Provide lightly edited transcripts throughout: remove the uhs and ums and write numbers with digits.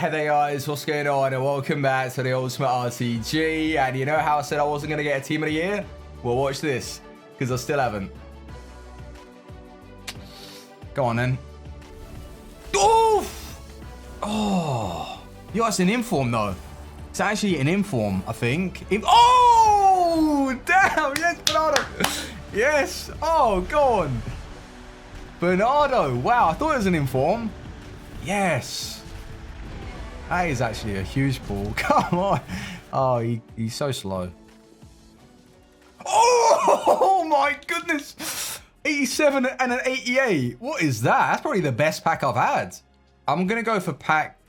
Hey there guys, what's going on, and welcome back to the Ultimate RTG. And you know how I said I wasn't going to get a team of the year? Well, watch this, because I still haven't. Go on then. Oof! Oh, yo, it's an inform though. It's actually an inform, I think. Oh, damn, yes, Bernardo. Yes, oh, go on. Bernardo, wow, I thought it was an inform. Yes. That is actually a huge ball. Come on. Oh, he's so slow. Oh my goodness. 87 and an 88. What is that? That's probably the best pack I've had. I'm going to go for pack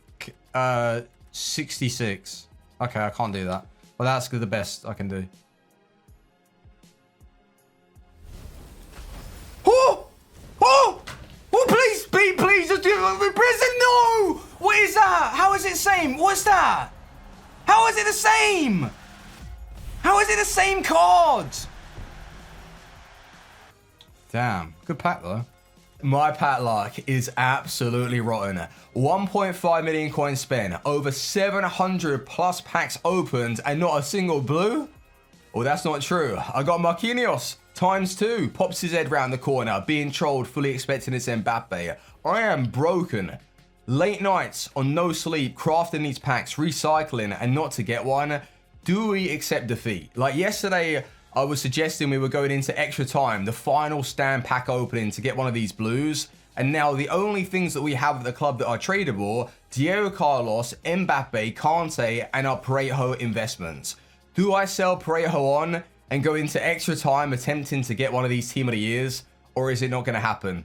66. Okay, I can't do that. But that's the best I can do. Oh! Oh! Oh, please, please, just do it. Prison, no! What is that? How is it the same? What's that? How is it the same? How is it the same card? Damn, good pack though. My pack luck is absolutely rotten. 1.5 million coins spent, over 700 plus packs opened, and not a single blue? Well, that's not true. I got Marquinhos ×2, pops his head round the corner, being trolled, fully expecting it's Mbappe. I am broken. Late nights on no sleep, crafting these packs, recycling, and not to get one. Do we accept defeat? Like yesterday, I was suggesting we were going into extra time, the final stand pack opening to get one of these blues. And now the only things that we have at the club that are tradable, Diego Carlos, Mbappe, Kante, and our Parejo investments. Do I sell Parejo on and go into extra time attempting to get one of these team of the years? Or is it not going to happen?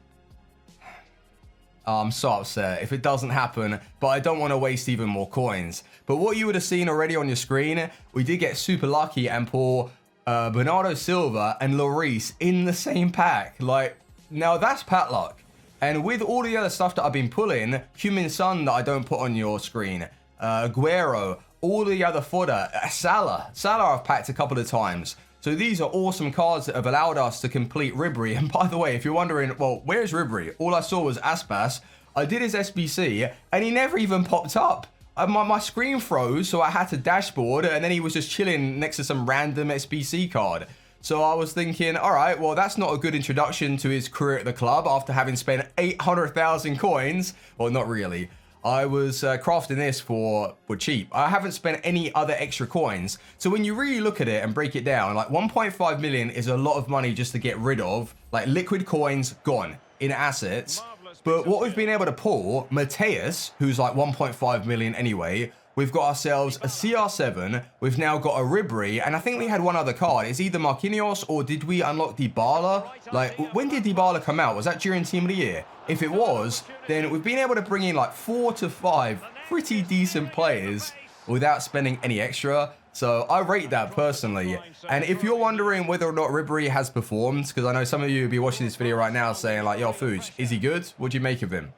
I'm so upset if it doesn't happen, but I don't want to waste even more coins. But what you would have seen already on your screen, we did get super lucky and pull Bernardo Silva and Lloris in the same pack. Like, now that's pack luck. And with all the other stuff that I've been pulling, Human Son that I don't put on your screen, Aguero, all the other fodder, Salah I've packed a couple of times. So these are awesome cards that have allowed us to complete Ribery. And by the way, if you're wondering, well, where's Ribery? All I saw was Aspas. I did his SBC and he never even popped up. My screen froze, so I had to dashboard, and then he was just chilling next to some random SBC card. So I was thinking, all right, well, that's not a good introduction to his career at the club after having spent 800,000 coins. Well, not really. I was crafting this for cheap. I haven't spent any other extra coins. So when you really look at it and break it down, like 1.5 million is a lot of money just to get rid of. Like liquid coins gone in assets. But what we've been able to pull, Mateus, who's like 1.5 million anyway, we've got ourselves a CR7, we've now got a Ribery, and I think we had one other card. It's either Marquinhos or did we unlock Dybala? Like, when did Dybala come out? Was that during Team of the Year? If it was, then we've been able to bring in like 4 to 5 pretty decent players without spending any extra. So I rate that personally. And if you're wondering whether or not Ribery has performed, because I know some of you will be watching this video right now saying like, yo, Fuji, is he good? What do you make of him?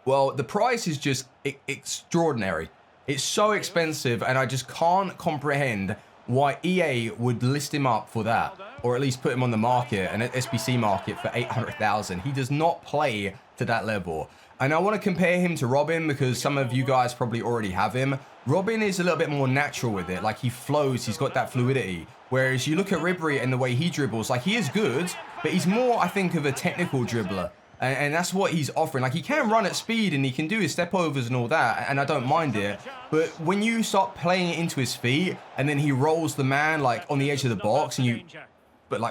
Well, the price is just extraordinary. It's so expensive, and I just can't comprehend why EA would list him up for that, or at least put him on the market, an SBC market, for 800,000. He does not play to that level. And I want to compare him to Robin because some of you guys probably already have him. Robin is a little bit more natural with it. Like, he flows, he's got that fluidity. Whereas you look at Ribery and the way he dribbles, like, he is good, but he's more, I think, of a technical dribbler. And that's what he's offering. Like, he can run at speed and he can do his step overs and all that, and I don't mind it. But when you start playing it into his feet and then he rolls the man like on the edge of the box and you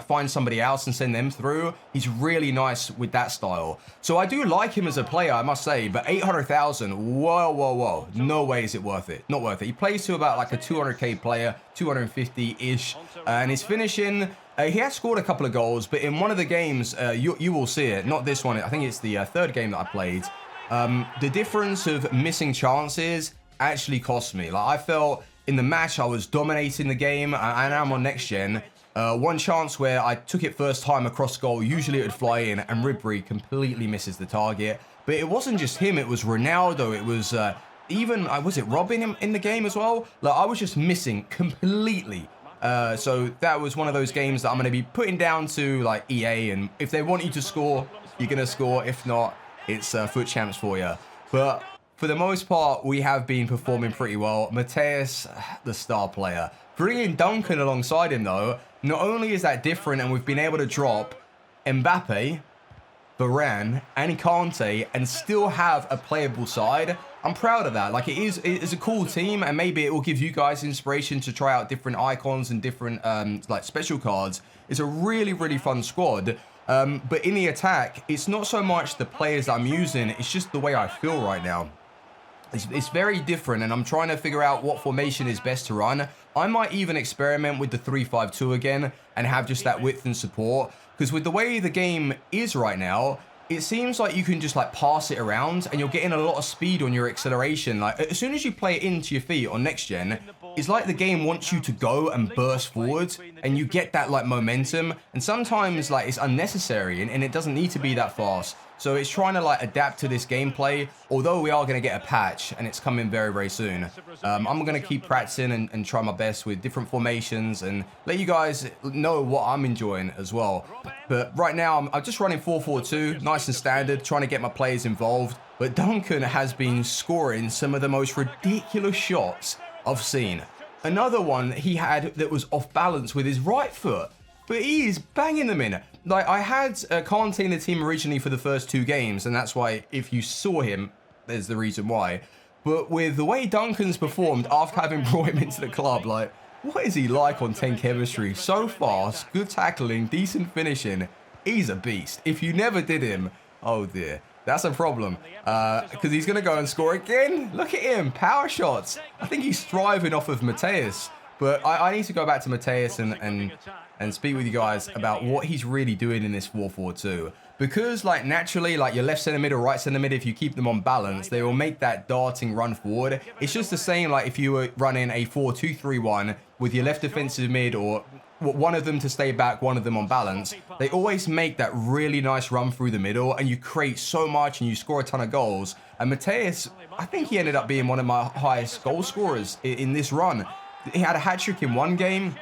find somebody else and send them through, he's really nice with that style. So I do like him as a player, I must say, but 800,000, whoa. No way is it worth it. Not worth it. He plays to about like a 200k player, 250-ish, and his finishing, he has scored a couple of goals, but in one of the games, you will see it. Not this one. I think it's the third game that I played. The difference of missing chances actually cost me. Like, I felt in the match I was dominating the game, and I'm on next gen. One chance where I took it first time across goal, usually it would fly in, and Ribery completely misses the target. But it wasn't just him, it was Ronaldo, it was even, was it Robin in the game as well? Like, I was just missing completely. So that was one of those games that I'm going to be putting down to like EA, and if they want you to score, you're going to score. If not, it's foot champs for you. But for the most part, we have been performing pretty well. Mateus, the star player. Bringing Duncan alongside him, though, not only is that different, and we've been able to drop Mbappe, Varane, and Kante, and still have a playable side. I'm proud of that. Like, it's a cool team, and maybe it will give you guys inspiration to try out different icons and different like special cards. It's a really, really fun squad. But in the attack, it's not so much the players that I'm using, it's just the way I feel right now. It's very different, and I'm trying to figure out what formation is best to run. I might even experiment with the 3-5-2 again and have just that width and support, because with the way the game is right now, it seems like you can just like pass it around and you're getting a lot of speed on your acceleration. Like, as soon as you play it into your feet on next gen, it's like the game wants you to go and burst forward, and you get that like momentum, and sometimes like it's unnecessary and it doesn't need to be that fast. So it's trying to like adapt to this gameplay, although we are going to get a patch and it's coming very, very soon. I'm going to keep practicing and try my best with different formations and let you guys know what I'm enjoying as well. But right now I'm just running 4-4-2, nice and standard, trying to get my players involved. But Duncan has been scoring some of the most ridiculous shots I've seen. Another one he had that was off balance with his right foot, but he is banging them in. Like, I had Kante in the team originally for the first 2 games, and that's why if you saw him, there's the reason why. But with the way Duncan's performed after having brought him into the club, like, what is he like on 10 chemistry? So fast, good tackling, decent finishing. He's a beast. If you never did him, oh dear, that's a problem. Because he's going to go and score again. Look at him, power shots. I think he's thriving off of Mateus. But I need to go back to Mateus and speak with you guys about what he's really doing in this 4-4-2. Because, like, naturally, like, your left centre mid or right centre mid, if you keep them on balance, they will make that darting run forward. It's just the same, like, if you were running a 4-2-3-1 with your left defensive mid, or one of them to stay back, one of them on balance. They always make that really nice run through the middle, and you create so much and you score a ton of goals. And Mateus, I think he ended up being one of my highest goal scorers in this run. He had a hat-trick in one game.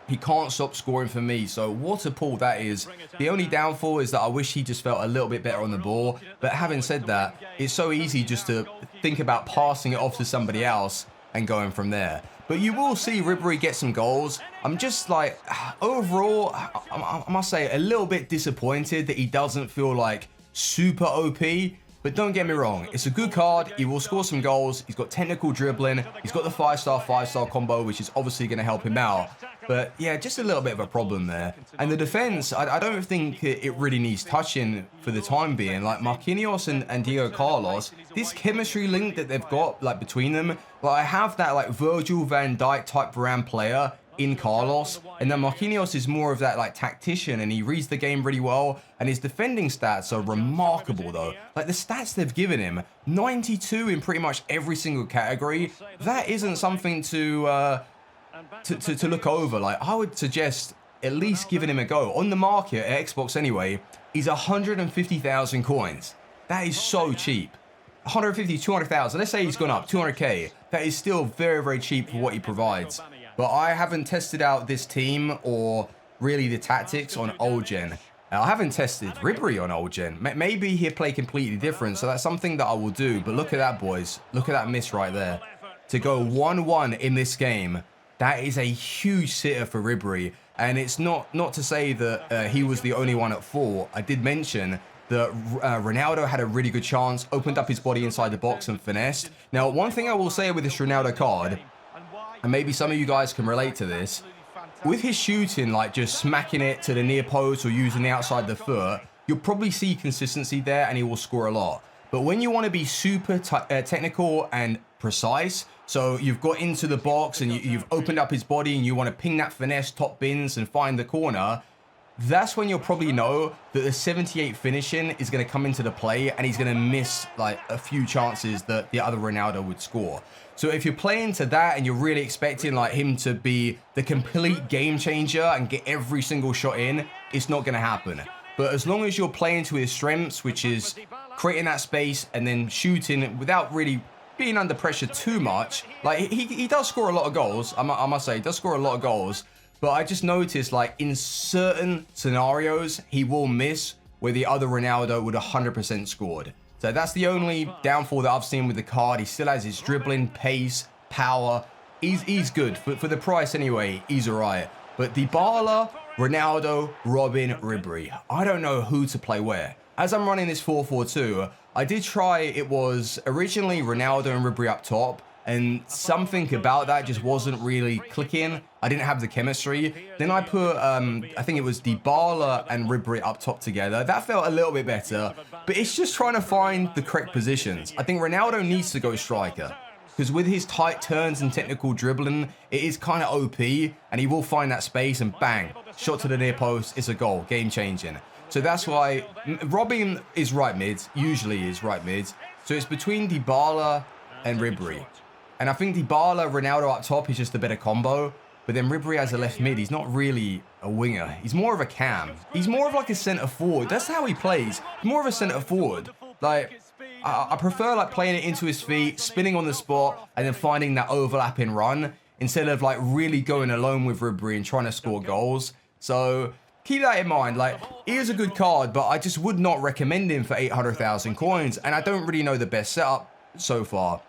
He can't stop scoring for me, so what a pull that is. The only downfall is that I wish he just felt a little bit better on the ball. But having said that, it's so easy just to think about passing it off to somebody else and going from there. But you will see Ribery get some goals. I'm just like, overall, I must say, a little bit disappointed that he doesn't feel like super OP. But don't get me wrong, it's a good card. He will score some goals. He's got technical dribbling. He's got the 5-star, 5-star combo, which is obviously going to help him out. But yeah, just a little bit of a problem there. And the defense, I don't think it really needs touching for the time being. Like Marquinhos and Diego Carlos, this chemistry link that they've got like between them, like I have that like Virgil van Dijk type Varane player in Carlos, and then Marquinhos is more of that like tactician, and he reads the game really well, and his defending stats are remarkable though. Like the stats they've given him, 92 in pretty much every single category. That isn't something to look over. Like, I would suggest at least giving him a go. On the market at Xbox anyway, he's 150,000 coins. That is so cheap. 150, 200,000. Let's say he's gone up 200k. That is still very, very cheap for what he provides. But I haven't tested out this team or really the tactics on old gen. I haven't tested Ribery on old gen. Maybe he'll play completely different, so that's something that I will do. But look at that, boys. Look at that miss right there. To go 1-1 in this game, that is a huge sitter for Ribery. And it's not to say that he was the only one at fault. I did mention that Ronaldo had a really good chance, opened up his body inside the box and finessed. Now, one thing I will say with this Ronaldo card, and maybe some of you guys can relate to this, with his shooting, like just smacking it to the near post or using the outside the foot, you'll probably see consistency there and he will score a lot. But when you want to be super technical and precise, so you've got into the box and you've opened up his body and you want to ping that finesse top bins and find the corner, that's when you'll probably know that the 78 finishing is going to come into the play and he's going to miss like a few chances that the other Ronaldo would score. So if you're playing to that and you're really expecting like him to be the complete game changer and get every single shot in, it's not going to happen. But as long as you're playing to his strengths, which is creating that space and then shooting without really being under pressure too much, like he does score a lot of goals. I must say, he does score a lot of goals. But I just noticed, like, in certain scenarios, he will miss where the other Ronaldo would 100% scored. So that's the only downfall that I've seen with the card. He still has his dribbling, pace, power. He's good. For the price anyway, he's all right. But Dybala, Ronaldo, Robin, Ribery. I don't know who to play where. As I'm running this 4-4-2, I did try, it was originally Ronaldo and Ribery up top, and something about that just wasn't really clicking. I didn't have the chemistry. Then I put, I think it was Dybala and Ribery up top together. That felt a little bit better, but it's just trying to find the correct positions. I think Ronaldo needs to go striker, because with his tight turns and technical dribbling, it is kind of OP, and he will find that space and bang, shot to the near post, it's a goal, game changing. So that's why Robin is right mid, usually is right mid. So it's between Dybala and Ribery. And I think Dybala, Ronaldo up top is just a better combo. But then Ribery as a left mid, he's not really a winger. He's more of a cam. He's more of like a centre forward. That's how he plays. He's more of a centre forward. Like, I prefer like playing it into his feet, spinning on the spot, and then finding that overlapping run instead of like really going alone with Ribery and trying to score goals. So keep that in mind. Like, he is a good card, but I just would not recommend him for 800,000 coins. And I don't really know the best setup so far.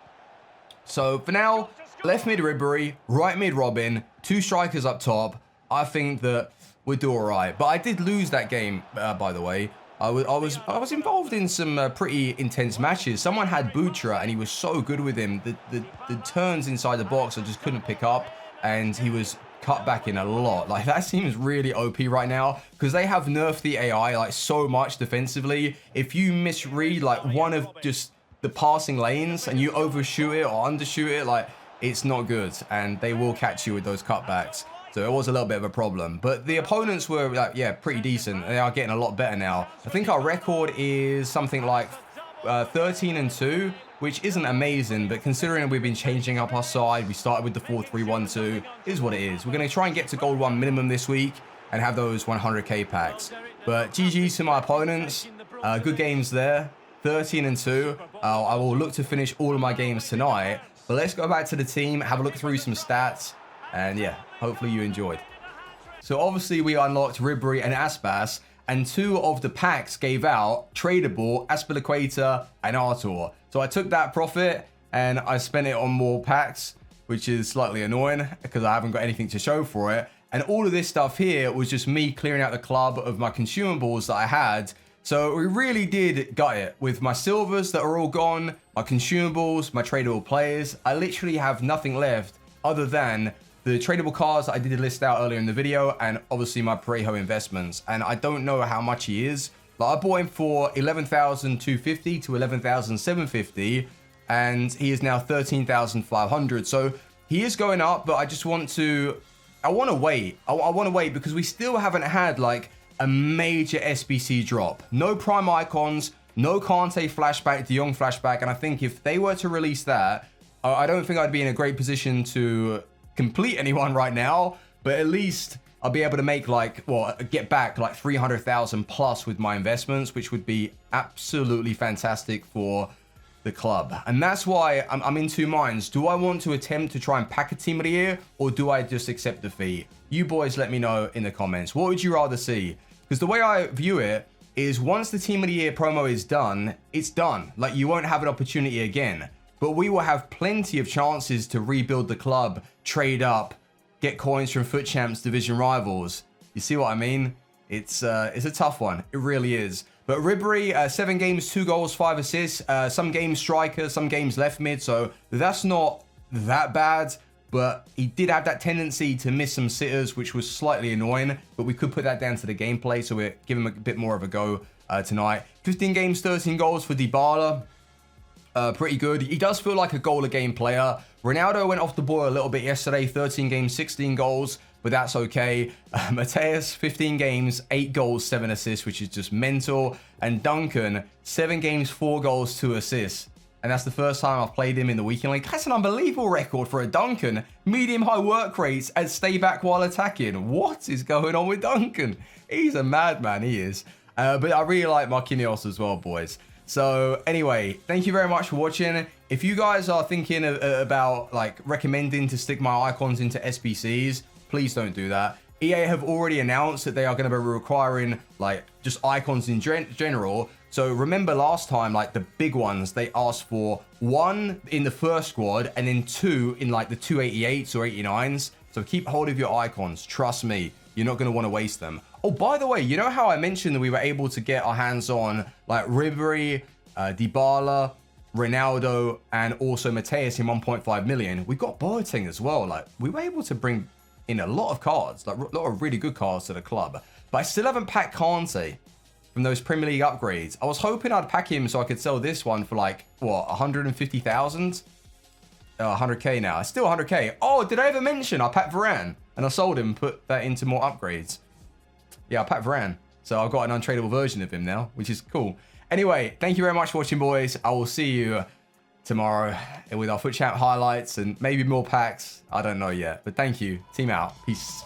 So for now, left mid Ribery, right mid Robin, 2 strikers up top. I think that we'll do all right. But I did lose that game, by the way. I was involved in some pretty intense matches. Someone had Butra, and he was so good with him. The turns inside the box I just couldn't pick up, and he was cut back in a lot. Like, that seems really OP right now, because they have nerfed the AI like so much defensively. If you misread like one of just the passing lanes and you overshoot it or undershoot it, like, it's not good, and they will catch you with those cutbacks. So it was a little bit of a problem. But the opponents were, like, yeah, pretty decent. They are getting a lot better now. I think our record is something like 13-2, which isn't amazing. But considering we've been changing up our side, we started with the 4-3-1-2, is what it is. We're going to try and get to gold 1 minimum this week and have those 100k packs. But GG's to my opponents. Good games there. 13-2. I will look to finish all of my games tonight. But let's go back to the team, have a look through some stats. And yeah, hopefully you enjoyed. So obviously we unlocked Ribery and Aspas, and 2 of the packs gave out tradable Aspilicueta and Artur. So I took that profit and I spent it on more packs, which is slightly annoying because I haven't got anything to show for it. And all of this stuff here was just me clearing out the club of my consumables that I had. So we really did gut it with my silvers that are all gone, my consumables, my tradable players. I literally have nothing left other than the tradable cards that I did list out earlier in the video, and obviously my Parejo investments. And I don't know how much he is, but I bought him for 11,250 to 11,750, and he is now 13,500. So he is going up, but I just want to, I want to wait. I want to wait because we still haven't had like a major SBC drop. No prime icons, no Kante flashback, De Jong flashback, and I think if they were to release that, I don't think I'd be in a great position to complete anyone right now, but at least I'll be able to make like, well, get back like 300,000 plus with my investments, which would be absolutely fantastic for the club. And that's why I'm in 2 minds. Do I want to attempt to try and pack a team of the year, or do I just accept defeat? You boys let me know in the comments. What would you rather see? Because the way I view it is once the team of the year promo is done, it's done. Like, you won't have an opportunity again. But we will have plenty of chances to rebuild the club, trade up, get coins from FUT Champs division rivals. You see what I mean? It's a tough one. It really is. But Ribery, 7 games, 2 goals, 5 assists. Some games striker, some games left mid. So that's not that bad. But he did have that tendency to miss some sitters, which was slightly annoying. But we could put that down to the gameplay. So we're giving him a bit more of a go tonight. 15 games, 13 goals for Dybala. Pretty good. He does feel like a goal a game player. Ronaldo went off the ball a little bit yesterday. 13 games, 16 goals, but that's okay. Mateus, 15 games, 8 goals, 7 assists, which is just mental. And Duncan, 7 games, 4 goals, 2 assists. And that's the first time I've played him in the weekend league. That's an unbelievable record for a Duncan. Medium high work rates and stay back while attacking. What is going on with Duncan? He's a madman, he is. But I really like Marquinhos as well, boys. So anyway, thank you very much for watching. If you guys are thinking about like recommending to stick my icons into SBCs, please don't do that. EA have already announced that they are going to be requiring like just icons in general, So remember last time, like the big ones, they asked for 1 in the first squad and then 2 in like the 288s or 89s. So keep hold of your icons. Trust me, you're not going to want to waste them. Oh, by the way, you know how I mentioned that we were able to get our hands on like Ribery, Dybala, Ronaldo, and also Mateus in 1.5 million. We got Boateng as well. Like we were able to bring in a lot of cards, like a lot of really good cards to the club. But I still haven't packed Kante from those Premier League upgrades. I was hoping I'd pack him so I could sell this one for like, what, 150,000? 100k now. It's still 100k. Oh, did I ever mention I packed Varane? And I sold him and put that into more upgrades. Yeah, I packed Varane. So I've got an untradeable version of him now, which is cool. Anyway, thank you very much for watching, boys. I will see you tomorrow with our FUT Champ highlights and maybe more packs. I don't know yet. But thank you. Team out. Peace.